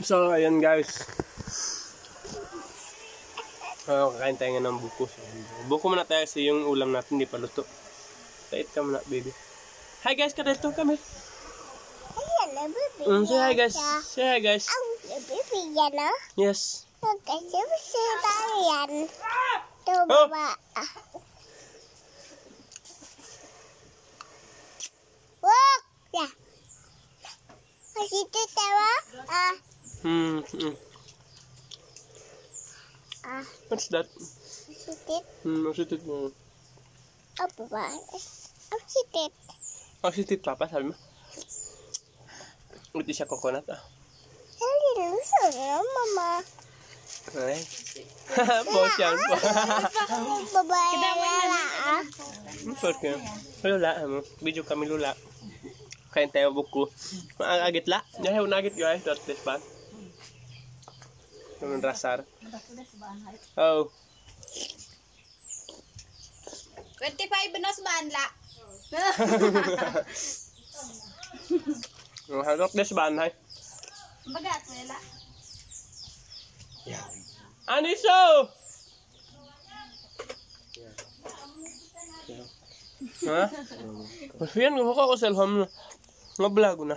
So, ayan guys. Kakain tayo nga ng buko. Buko muna tayo kasi yung ulam natin hindi pa luto. Kait ka muna, baby. Hi guys, kadito kami. Say hi guys. Say hi guys. Yes. Oh. What's that? Sitit mo. Sitit papa, sabi mo? Ito siya coconut Mama. Ay. Boss yan po. Babae lala Porque lula mo. Video kami lula. Kain tayo buko. Maagit la. Dahil unagit guys. Dot this pan. Naman rasar. Oh. 25 benos banla. Harap des ban hay. Bagat wala. Aniso! Ha? Yan, gumawa ko sa ilham na. Nga-vlog na.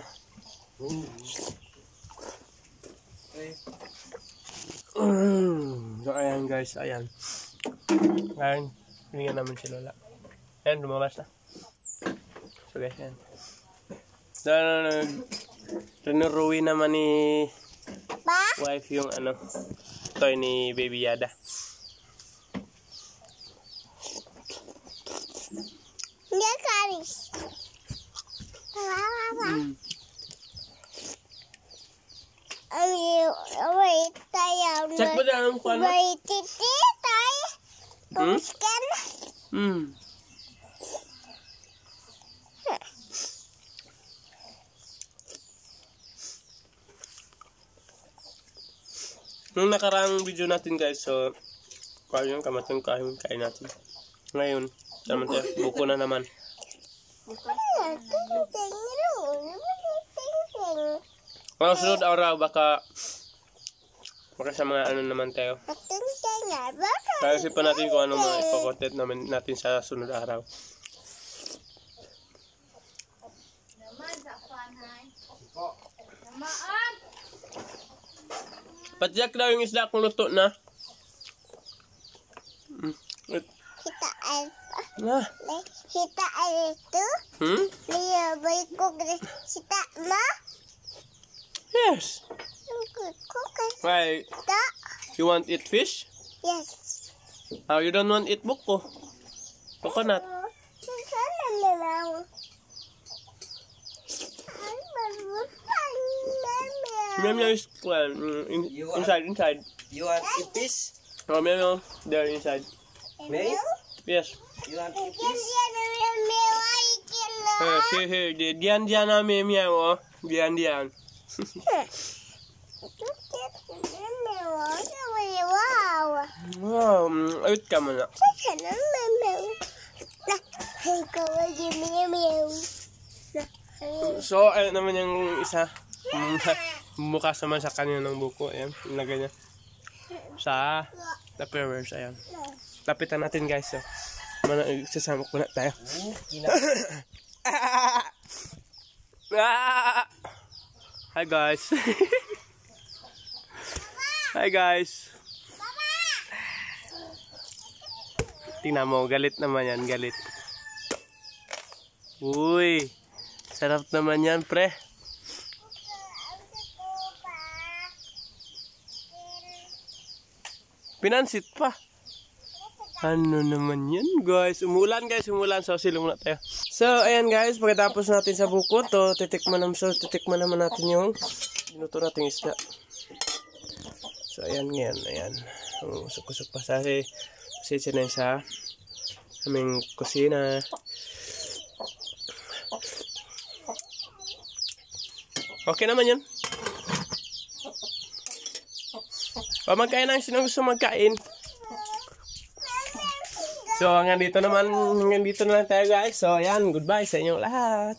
So, ayan guys, ayan. Ayan, hiningan namin si Lola. Ayan, lumabas na. So guys, ayan. Rinuruwi naman ni wife yung toy ni Baby Yada. Dia karis. Wait, tayo. Check mo na ang kuwan mo. Wait, titi, tayo. Pumuskan. Nung nakaraang video natin guys, so kaya yung kamatang kain natin. Ngayon, buko na naman. Mga sunod araw, baka sa mga naman tayo. Kaya isipan natin kung ano mga ipakontent natin sa sunod araw. Patjak daw yung isda kung luto na. Kita Nah. Kita itu. Dia berikut kita ma. Yes. Why? Tak. You want eat fish? Yes. Oh, you don't want eat buko? Coconut? Meow is well, inside. You want eat fish? Oh, meow, there inside. Me? Yes. You want eat fish? Here, dian meow, oh. Dian. Wow, ayut ka mo na. So, ayun naman yung isa. Bukas naman sa kanya ng buko. Ayan, ilagay niya sa Tupperwares. Ayan. Lapitan natin guys. So, sasamok muna tayo. Hi guys. Hi guys. Tingnan mo, galit naman yan, galit. Uy, sarap naman yan, pre. Pinansit pa. Ano naman yan, guys? Umulan, guys, umulan. So, silong na tayo. So, ayan, guys, pagkatapos natin sa buko to, titikman naman natin yung minuto natin isda. So, ayan, ayan. Usok-usok pa sa pasensya na sa aming kusina. Okay naman yun. Magkain ang sino gusto magkain. So, hanggang dito na lang tayo guys. So, ayan, goodbye sa inyong lahat.